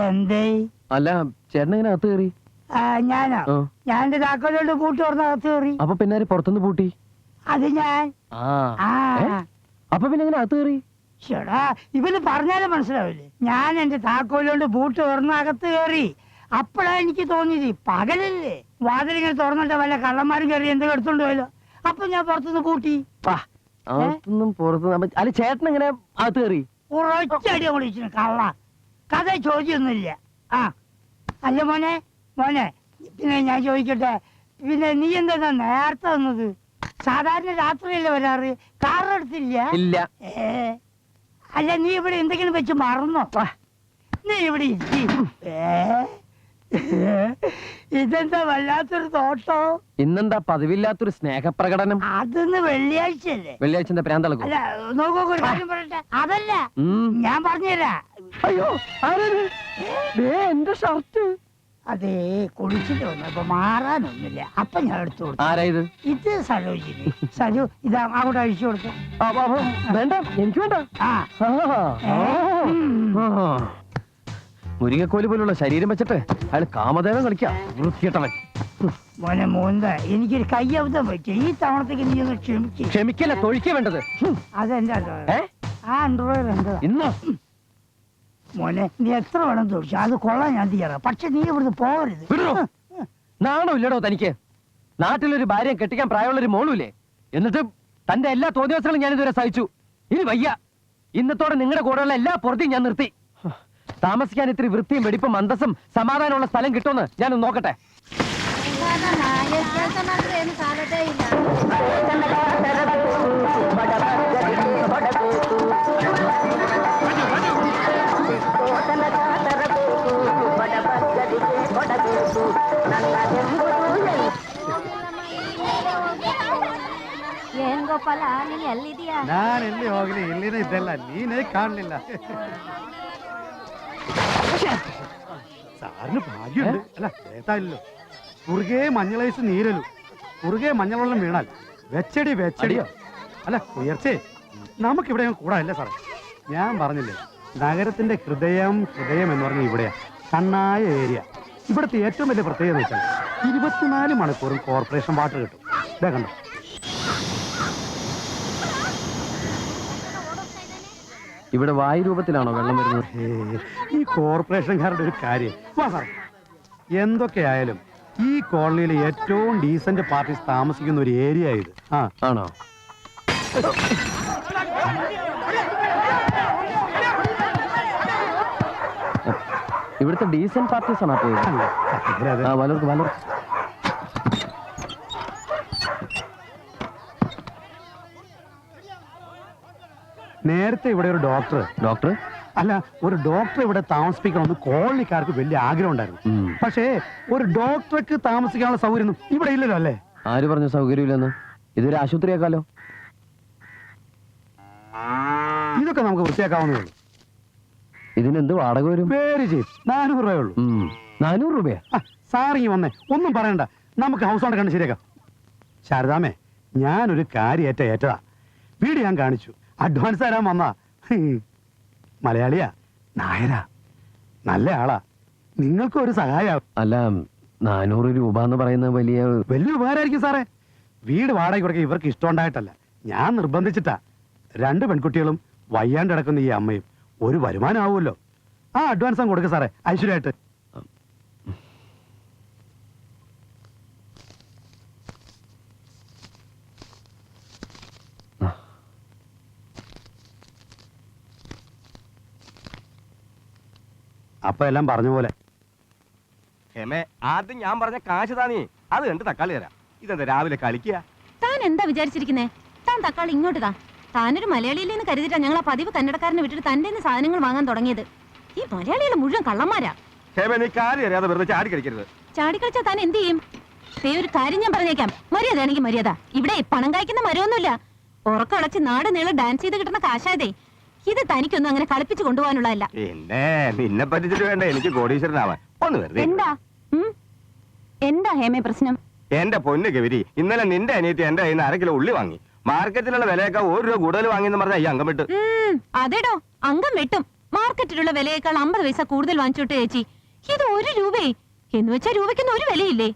എന്തേ? അല്ല ചേട്ടനെങ്ങനെ അകത്ത് കയറി? ഞാനോ? ഞാൻ എന്റെ താക്കോലോണ്ട് പൂട്ടി തുറന്ന് അകത്ത് കയറി. അപ്പൊ പിന്നെ പുറത്തുനിന്ന് പൂട്ടി? അത് ഞാൻ. അപ്പൊ പിന്നെ എങ്ങനെ അകത്ത് കയറി? ചേടാ, ഇവന് പറഞ്ഞാലും മനസ്സിലാവില്ലേ? ഞാൻ എന്റെ താക്കോലോണ്ട് പൂട്ടി തുറന്ന് അകത്ത് കയറി. അപ്പഴാ എനിക്ക് തോന്നിയത് പകലല്ലേ, വാതിലിങ്ങനെ തുറന്നിട്ട് വല്ല കള്ളന്മാരും കയറി എന്തെങ്കിലും എടുത്തോണ്ട് പോയല്ലോ. അപ്പൊ ഞാൻ പുറത്തുനിന്ന് പൂട്ടി. അല്ല ചേട്ടൻ എങ്ങനെ അകത്ത് കയറി? ഉറച്ചടി വിളിച്ചു കള്ള. കഥ ചോദ്യമൊന്നുമില്ല. അല്ല മോനെ, പിന്നെ ഞാൻ ചോദിക്കട്ടെ, പിന്നെ നീ എന്താ നേരത്തെ വന്നത്? സാധാരണ രാത്രിയല്ലേ വരാറ്, കാറെടുത്തില്ല? ഇല്ല. അല്ല നീ ഇവിടെ എന്തെങ്കിലും വെച്ച് മറന്നോ? നീ ഇവിടെ ഇതെന്താ വല്ലാത്തൊരു തോട്ടോ? ഇന്നെന്താ പതിവില്ലാത്തൊരു സ്നേഹപ്രകടനം? അതൊന്ന് വെള്ളിയാഴ്ചയല്ലേ? വെള്ളിയാഴ്ച എന്താ പ്രാന്തളക്കും? അല്ല നോക്കൂ, ഒരു കാര്യം പറയട്ടെ. അതല്ല, ഞാൻ പറഞ്ഞുതരാം. അയ്യോ എന്റെ ഷർട്ട്. അതേ കുളിച്ചിട്ട് വന്നപ്പോ മാറാനൊന്നുമില്ല, അപ്പൊ ഞാൻ എടുത്തു കൊടുത്തു. ആരാ ഇത്? ഇത് സരോജിനി. സജു ഇതാ അങ്ങോട്ട് അഴിച്ചു കൊടുത്തു. വേണ്ട, എനിക്ക് വേണ്ട. മുരിങ്ങക്കോല് പോലുള്ള ശരീരം വെച്ചിട്ട് അയാൾ കാമദേവൻ കളിക്കാം. വൃത്തികെട്ടവൻ. മോനെ മോന്ത, എനിക്കൊരു കയ്യബദ്ധം പറ്റി. ഈ തവണത്തേക്ക് നീ ഒന്ന് ക്ഷമിക്കല്ല, തൊഴിക്ക വേണ്ടത്. അതെന്താ അണ്ടർവെയർ എന്താ ഇന്നോ? മോനെ നീ എത്ര വേണം തൊഴിച്ചു, അത് കൊള്ളാൻ ഞാൻ തീരാ. പക്ഷെ നീ ഇവിടുന്ന് പോകരുത്. നാണോ ഇല്ലടോ തനിക്ക്? നാട്ടിലൊരു ഭാര്യയെ കെട്ടിക്കാൻ പ്രായമുള്ളൊരു മോളുമില്ലേ? എന്നിട്ട് തന്റെ എല്ലാ തോന്നിയവസരങ്ങളും ഞാൻ ഇതുവരെ സഹിച്ചു. ഇനി വയ്യ. ഇന്നത്തോടെ നിങ്ങളുടെ കൂടെയുള്ള എല്ലാ പുറത്തെയും ഞാൻ നിർത്തി. താമസിക്കാൻ ഇത്തിരി വൃത്തിയും വെടിപ്പും അന്തസ്സും സമാധാനമുള്ള സ്ഥലം കിട്ടുമെന്ന് ഞാനൊന്ന് നോക്കട്ടെ. ಏನ್ ಗೋಪಾಲ ನೀನ್ ಎಲ್ಲಿದೀಯಾ? ನಾನು ಎಲ್ಲಿ ಹೋಗ್ಲಿ, ಇಲ್ಲಿನ ಇದ್ದಲ್ಲ, ನೀನೇ ಕಾಣಲಿಲ್ಲ. സാറിന് ഭാഗ്യമുണ്ട്. അല്ല കേട്ടാലോ, കുറുകെ മഞ്ഞളൈസ് നീരലു, കുറുകെ മഞ്ഞളെള്ളം വീണാൽ വെച്ചടിയോ. അല്ല ഉയർച്ചേ, നമുക്കിവിടെ കൂടാല്ല സാറേ. ഞാൻ പറഞ്ഞില്ലേ, നഗരത്തിന്റെ ഹൃദയം എന്ന് പറഞ്ഞാൽ ഇവിടെയാ, കണ്ണായ ഏരിയ. ഇവിടുത്തെ ഏറ്റവും വലിയ പ്രത്യേകത എന്ന് വെച്ചാൽ 24 മണിക്കൂറും കോർപ്പറേഷൻ വാട്ടർ കിട്ടും. ഇതാ കണ്ടോ. ഇവിടെ വായു രൂപത്തിലാണോ വെള്ളം വരുന്നത്? ഈ കോർപ്പറേഷൻകാരുടെ ഒരു കാര്യം. എന്തൊക്കെയായാലും ഈ കോളനിയിലെ ഏറ്റവും ഡീസന്റ് പാർട്ടീസ് താമസിക്കുന്ന ഒരു ഏരിയ ഇത്. ആണോ? ഇവിടുത്തെ ഡീസന്റ് പാർട്ടീസ് ആണോ പോയത്? വലർക്ക്. നേരത്തെ ഇവിടെ ഒരു ഡോക്ടർ അല്ല, ഒരു ഡോക്ടർ ഇവിടെ താമസിപ്പിക്കണമെന്ന് കോളനിക്കാർക്ക് വലിയ ആഗ്രഹം ഉണ്ടായിരുന്നു. പക്ഷേ ഒരു ഡോക്ടർക്ക് താമസിക്കാനുള്ള സൗകര്യം ഇവിടെ ഇല്ലല്ലോ. അല്ലേ? ആര് പറഞ്ഞു സൗകര്യമില്ലെന്ന്? ഇതൊരു ആശുപത്രിയാക്കാലോ. ഇതൊക്കെ നമുക്ക് വൃത്തിയാക്കാവുന്നേ ഉള്ളൂ. ഇതിനെന്ത് വാടക വരും? പേര് ചെയ്യും 400 രൂപയുള്ളൂ. 400 രൂപയാ? സാറിങ്ങി വന്നേ, ഒന്നും പറയണ്ട, നമുക്ക് ഹൗസ് ഓണർ കണ്ട് ശരിയാക്കാം. ശാരദാമേ, ഞാനൊരു കാര്യം ഏറ്റതാ. വീട് ഞാൻ കാണിച്ചു, അഡ്വാൻസ് തരാൻ വന്നാ. മലയാളിയാ, നായരാ, നല്ല ആളാ, നിങ്ങൾക്ക് ഒരു സഹായം. അല്ല 400 രൂപ എന്ന് പറയുന്നത് വലിയ ഉപകാരമായിരിക്കും സാറേ. വീട് വാടക കൊടുക്കാൻ ഇവർക്ക് ഇഷ്ടമുണ്ടായിട്ടല്ല, ഞാൻ നിർബന്ധിച്ചിട്ടാ. 2 പെൺകുട്ടികളും വയ്യാണ്ട് കിടക്കുന്ന ഈ അമ്മയും ഒരു വരുമാനം ആവുമല്ലോ. ആ അഡ്വാൻസ് അങ്ങ് കൊടുക്ക സാറേ, ഐശ്വര്യമായിട്ട്. അപ്പൊ എല്ലാം പറഞ്ഞ പോലെ. ആദ്യം ഞാൻ പറഞ്ഞ കാശ് താനേ, അത് കണ്ട് തക്കാളി തരാം. ഇതെന്താ രാവിലെ കളിക്കുക? താൻ എന്താ വിചാരിച്ചിരിക്കുന്നേ? താൻ തക്കാളി ഇങ്ങോട്ട് താ. താനൊരു മലയാളിയിലെന്ന് കരുതിട്ടാ ഞങ്ങൾ ആ പതിവ് കന്നടക്കാരനെ വിട്ടിട്ട് തന്റെ സാധനങ്ങൾ വാങ്ങാൻ തുടങ്ങിയത്. ഈ മലയാളികളെ മുഴുവൻ കള്ളന്മാരാ. നീ കാര്യം അറിയാതെ വെറുതെ ചാടി കളിക്കരുത്. ചാടി കളിച്ചാ താൻ എന്ത് ചെയ്യും? ഒരു കാര്യം ഞാൻ പറഞ്ഞേക്കാം, മര്യാദയാണെങ്കിൽ മര്യാദ. ഇവിടെ പണം കായ്ക്കുന്ന മരമൊന്നുമില്ല. ഉറക്കടച്ച് നാട് നീളം ഡാൻസ് ചെയ്ത് കിട്ടുന്ന കാശായതേ. ഇത് തനിക്കൊന്നും അങ്ങനെ കളിപ്പിച്ചു കൊണ്ടുപോകാനുള്ളതല്ല. നിന്നെ പറ്റിച്ചിട്ട് വേണ്ട എനിക്ക് കോടീശ്വരനാവാൻ. ഒന്ന് വെറുതെ. എന്താ ഹേമേ പ്രശ്നം? എന്റെ പൊന്നു ഗൗരി, ഇന്നലെ നിന്റെ അനിയത്തി എന്റെ കയ്യിൽ നിന്ന് 1 കിലോ ഉള്ളി വാങ്ങി. മാർക്കറ്റിലുള്ള വിലയൊക്കെ 1 രൂപ കൂടുതൽ വാങ്ങിയെന്ന് പറഞ്ഞാൽ ഈ അംഗം വിട്ടു. അതേടോ, അംഗം വെട്ടും. മാർക്കറ്റിലുള്ള വിലയേക്കാൾ 50 പൈസ കൂടുതൽ വാങ്ങിച്ചോട്ടെ ചേച്ചി. ഇത് 1 രൂപയെ എന്ന് വെച്ചാൽ രൂപയ്ക്കൊന്നും ഒരു വിലയില്ലേ?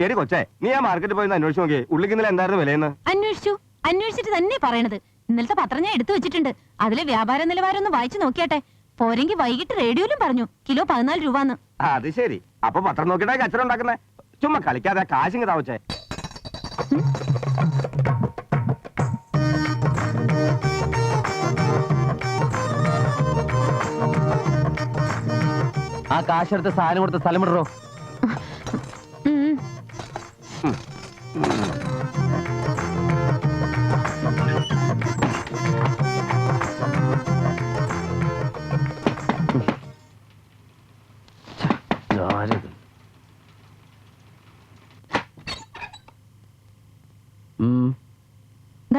എടി കൊച്ചേ, നീ ആ മാർക്കറ്റിൽ പോയി അന്വേഷിച്ച് നോക്കിയേ, ഉള്ളിക്ക് ഇന്നലെ എന്തായിരുന്നു വിലയെന്ന്? അന്വേഷിച്ചിട്ട് തന്നെ പറയണത്. ഇന്നലത്തെ പത്രം ഞാൻ എടുത്തു വെച്ചിട്ടുണ്ട്. അതിലെ വ്യാപാര നിലവാരം ഒന്ന് വായിച്ചു നോക്കിയാട്ടെ. പോരെങ്കിൽ വൈകിട്ട് റേഡിയോയിലും പറഞ്ഞു കിലോ 14 രൂപന്ന്. അത് ശരി. അപ്പൊ പത്രം നോക്കിയിട്ടാ കച്ചറ ഉണ്ടാക്കുന്നേ. ചുമ്മാ കളിക്കാതെ കാശിങ് താവച്ചേ. ആ കാശെടുത്ത് സാധനം കൊടുത്ത് സ്ഥലം വിടറോ.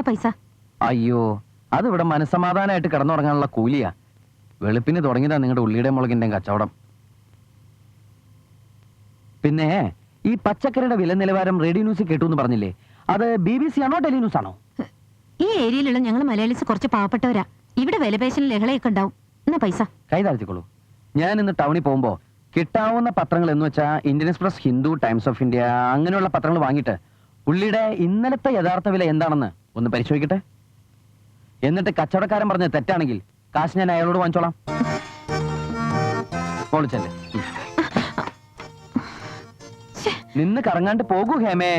പൈസ. അയ്യോ, അത് ഇവിടെ മനസ്സമാധാനമായിട്ട് കിടന്നുറങ്ങാനുള്ള കൂലിയാ. വെളുപ്പിന് തുടങ്ങിയതാ നിങ്ങളുടെ ഉള്ളിയുടെ മുളകിന്റെയും കച്ചവടം. പിന്നെ ഈ പച്ചക്കറിയുടെ വില നിലവാരം റേഡിയോ ന്യൂസിൽ കേട്ടു എന്ന് പറഞ്ഞില്ലേ, അത് BBC ആണോ ടെലി ന്യൂസ് ആണോ? ഈ ഏരിയയിലുള്ള ഞങ്ങൾ മലയാളീസ് കുറച്ച് പാവപ്പെട്ടവരാ. ഇവിടെ വിലപേശലിൽ ലഹളയൊക്കെ ഉണ്ടാവും. എന്നാ പൈസ കൈ താഴ്ത്തിക്കോളൂ. ഞാൻ ഇന്ന് ടൗണിൽ പോകുമ്പോ കിട്ടാവുന്ന പത്രങ്ങൾ എന്ന് വെച്ചാൽ Indian express, Hindu, times of India അങ്ങനെയുള്ള പത്രങ്ങൾ വാങ്ങിയിട്ട് ഉള്ളിയുടെ ഇന്നലത്തെ യഥാർത്ഥ വില എന്താണെന്ന് ഒന്ന് പരിശോധിക്കട്ടെ. എന്നിട്ട് കച്ചവടക്കാരൻ പറഞ്ഞ തെറ്റാണെങ്കിൽ കാശ് ഞാൻ അയാളോട് വാങ്ങിച്ചോളാം. പൊളിച്ചല്ലേ, നിന്ന് കറങ്ങാണ്ട് പോകൂ ഹേമേ.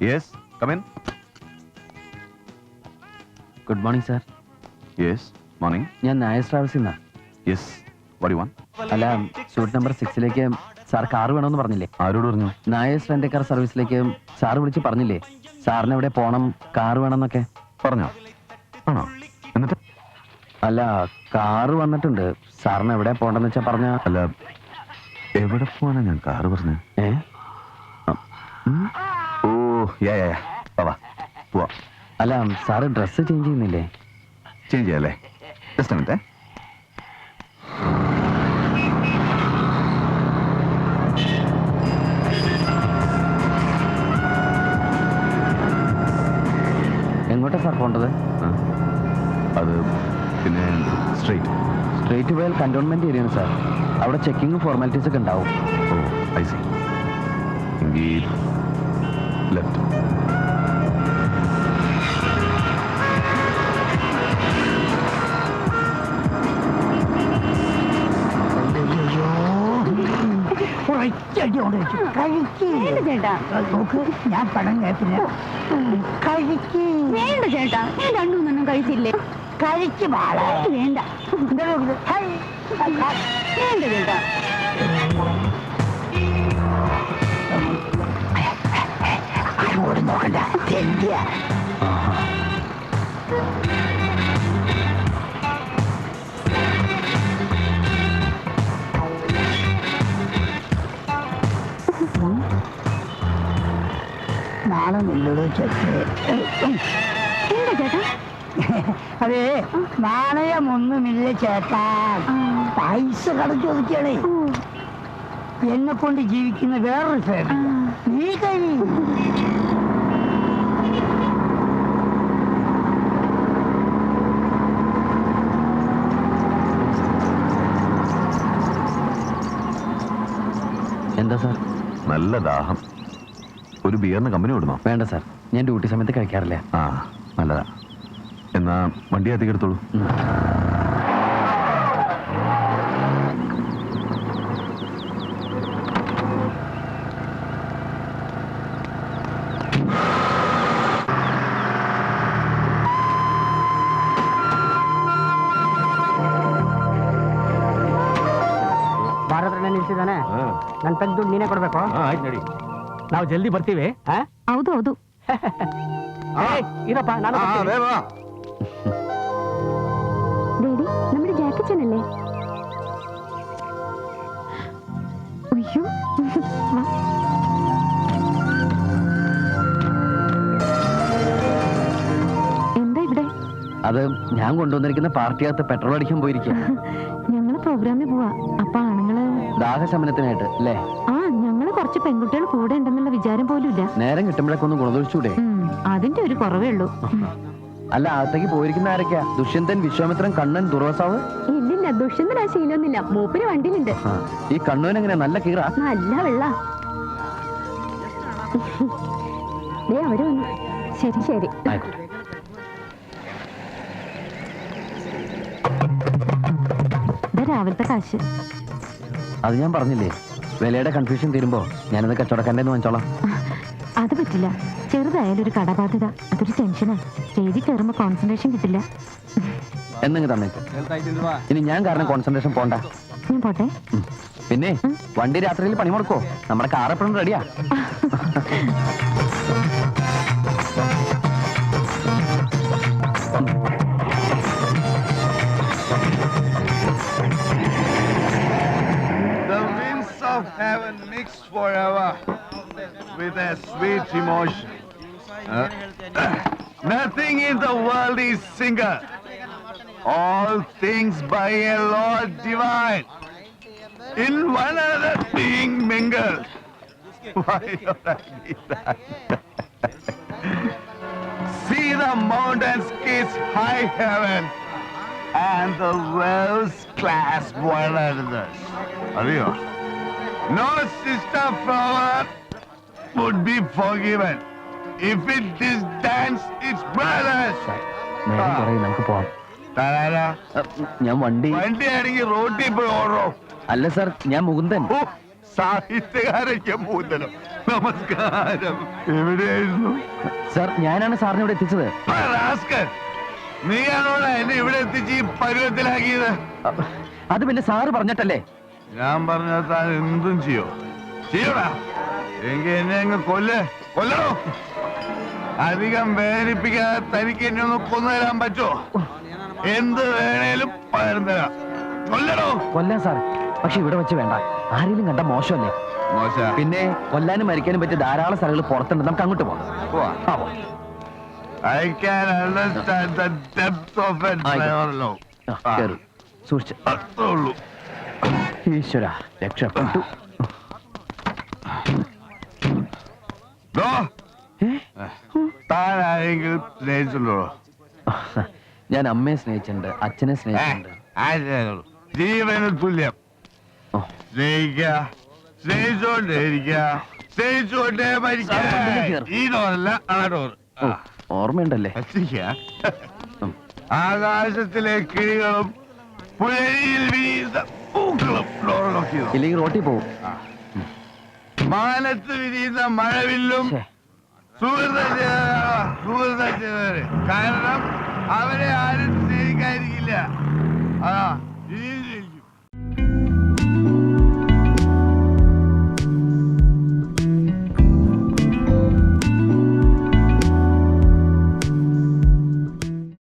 Yes, come in. Good morning sir. Yes, morning. ഞാൻ നായസ് ട്രാവൽസിൽ നിന്നാ. Yes, what do you want? അല്ല, സൂട്ട് നമ്പർ 6ലേക്ക് സാർ കാർ വേണമെന്ന് പറഞ്ഞില്ലേ? ആരോട് പറഞ്ഞു? നായസ് റെന്റ് കാർ സർവീസിലേക്ക് സാർ വിളിച്ച് പറഞ്ഞില്ലേ സാറിന് എവിടെ പോണം, കാർ വേണമെന്നൊക്കെ? പറഞ്ഞോ? ആണോ? എന്നിട്ട്? അല്ല, കാറ് വന്നിട്ടുണ്ട്. സാറിന് എവിടെ പോണ്ടെന്ന് വെച്ചാ പറഞ്ഞ. അല്ല, എവിടെ പോവാനാ ഞാൻ കാറ് പറഞ്ഞു? ഓ, വാ പോവാ. അല്ല, സാറ് ഡ്രസ്സ് ചേഞ്ച് ചെയ്യുന്നില്ലേ? ചേഞ്ച് ചെയ്യാല്ലേ? Just a minute. എങ്ങോട്ടാ സാർ പോണ്ടത്? അത് പിന്നെ സ്ട്രേറ്റ് പോയാൽ കന്റോൺമെന്റ് ഏരിയയാണ് സാർ. അവിടെ ചെക്കിങ്ങും ഫോർമാലിറ്റീസ് ഒക്കെ ഉണ്ടാവും. ഓ, ഐ സി. എങ്കിൽ ലെഫ്റ്റ്. നോക്ക്, ഞാൻ പണം കേട്ടില്ല. കഴിക്ക്. വേണ്ട ചേട്ടാ, ഞാൻ 2-3 കഴിച്ചില്ലേ. കഴിക്ക് പാടാ. വേണ്ട വേണ്ട ചേട്ടാ. അങ്ങോട്ട് നോക്കണ്ട. എന്തിയാ നാളെ നിന്നോട് അതെ, നാണയമൊന്നുമില്ല ചേട്ടാ. പൈസ കടച്ചു ഒതുക്കിയാണേ. എന്നെ കൊണ്ട് ജീവിക്കുന്ന വേറൊരു ഫാമിലി. നീ കഴി. എന്താ സാർ? നല്ല ദാഹം. ഒരു ബിയറിന് കമ്പനി വിടണോ? വേണ്ട സാർ, ഞാൻ ഡ്യൂട്ടി സമയത്ത് കഴിക്കാറില്ല. ആ, നല്ലതാ. എന്നാ വണ്ടി അധികം എടുത്തോളൂ. ಭಾರತ ನಿಲ್ಸಿದಾನೆ. ನನ್ ತೆಗ್ದು ನೀನೇ ಕೊಡ್ಬೇಕು. ಆಯ್ತು ನಡಿ. ನಾವು ಜಲ್ದಿ ಬರ್ತೀವಿ. ಹೌದು ಹೌದು. ಇರಪ್ಪ, ನಾನು ಬರ್ತೀನಿ. ഡാഡി, നമ്മുടെ ജാക്കി ചാനല്ലേ? എന്താ ഇവിടെ? അത് ഞാൻ കൊണ്ടുവന്നിരിക്കുന്ന പാർട്ടിയകത്ത് പെട്രോൾ അടിക്കാൻ പോയിരിക്കുക. ഞങ്ങള് പ്രോഗ്രാമിന് പോവാ. അപ്പൊ ആണുങ്ങള് ദാഹശമനത്തിനായിട്ട് അല്ലേ? ആ, ഞങ്ങള് കുറച്ച് പെൺകുട്ടികൾ കൂടെ ഉണ്ടെന്നുള്ള വിചാരം പോലും ഇല്ല. നേരം കിട്ടുമ്പോഴൊക്കെ ഒന്ന് ഗുണദോഷിച്ചൂടെ? അതിന്റെ ഒരു കുറവേ ഉള്ളൂ. അല്ല, അകത്തേക്ക് പോയിരിക്കുന്ന ആരൊക്കെയാ? ദുഷ്യന്തൻ, വിശ്വാമിത്രൻ, കണ്ണൻ, ദുർവാസാവ്? ഇല്ലില്ല, ദുഷ്യന്തൻ ആ ശീലമൊന്നുമില്ല. മൂപ്പര് വണ്ടിയിലുണ്ട്. ഈ കണ്ണൂൻ എങ്ങനെയാ? നല്ല കീറ? നല്ല വെള്ള. അവര് വന്നു. ശരി ശരി. ആയിക്കോട്ടെ. രാവിലത്തെ കാശ്. അത് ഞാൻ പറഞ്ഞില്ലേ, വിലയുടെ കൺഫ്യൂഷൻ തീരുമ്പോ ഞാനത് കച്ചവടക്കാരൻ്റെ വാങ്ങിച്ചോളാം. അത് പറ്റില്ല. ചെറുതായാലും ഒരു കടബാധ്യത, അതൊരു ടെൻഷനാ. സ്റ്റേജിൽ കയറുമ്പോ കോൺസെൻട്രേഷൻ കിട്ടില്ല. എന്നെങ്കിൽ തന്നേക്ക്. ഇനി ഞാൻ കാരണം കോൺസെൻട്രേഷൻ പോണ്ട. ഞാൻ പോട്ടെ. പിന്നെ വണ്ടി രാത്രിയിൽ പണി മുടക്കോ? നമ്മുടെ കാർ എപ്പോഴും റെഡിയാ. The winds of heaven mix forever with a sweet emotion. Nothing in the world is single. All things by a Lord divine. In one another being mingled. Why don't I need that? See the mountains kiss high heaven and the waves clasp one another. Ariyo? No sister flower would be forgiven if it disdains its brothers. നേരം കുറേ, നമുക്ക് പോവാം. Tarara, ഞാൻ വണ്ടി വണ്ടി ആണെങ്കിൽ റോഡിൽ പോയി ഓടോ. അല്ല സാർ, ഞാൻ മുകുന്ദൻ. ഓ, സാഹിത്യകാരയ്ക്ക് മൂതനം. നമസ്കാരം. എവിടെയായിരുന്നു? സാർ, ഞാനാണ് സാറിനെ ഇവിടെ എത്തിച്ചത്. ആ, റാസ്കൽ. നീയാണോടാ എന്നെ ഇവിടെ എത്തിച്ച് ഈ പരുവത്തിലാക്കിയത്? അത് പിന്നെ സാറ് പറഞ്ഞിട്ടല്ലേ? ഞാൻ പറഞ്ഞാൽ താൻ എന്തും ചെയ്യോടാ. എങ്കിൽ എന്നെ അങ്ങ് കൊല്ലണോ? അധികം വേദനിപ്പിക്കാതെ തനിക്ക് എന്നെ ഒന്ന് കൊന്നുതരാൻ പറ്റുമോ? എന്ത് വേണേലും പകരം തരാം. കൊല്ലണോ? കൊല്ലാൻ സാർ, പക്ഷെ ഇവിടെ വെച്ച് വേണ്ട. ആരെങ്കിലും കണ്ട മോശമല്ലേ? മോശ. പിന്നെ കൊല്ലാനും മരിക്കാനും പറ്റിയ ധാരാളം സ്ഥലങ്ങൾ പുറത്തുണ്ട്. നമുക്ക് അങ്ങോട്ട് പോവാം. I can understand the depth of it, Sayonlo. സൂക്ഷിച്ച്. അത്രേ ഉള്ളൂ. ഈശ്വര, രക്ഷപ്പെട്ടു. താൻ ആരെങ്കിലും സ്നേഹിച്ചുണ്ടോ? ഞാൻ അമ്മയെ സ്നേഹിച്ചിട്ടുണ്ട്, അച്ഛനെ സ്നേഹിച്ചിട്ടുണ്ട്. ജീവന് തുല്യം. ഓ. സ്നേഹിച്ചോണ്ടേ മരിക്കുക. ഈ ഡോറല്ല, ആ ഡോർ. ഓ, ഓർമ്മയുണ്ടല്ലേ? ആകാശത്തിലെ കിളികളും പുഴയിൽ വീഴുന്ന പൂക്കളും ഡോർ നോക്കിയതോ? ഇല്ലെങ്കിൽ റോട്ടിൽ പോവും. മാനത്ത് വിരിയുന്ന മഴവില്ലും സുഹൃതം ചെയ്തവര്. കാരണം അവരെ ആരും സ്നേഹിക്കാതിരിക്കില്ല. അതാ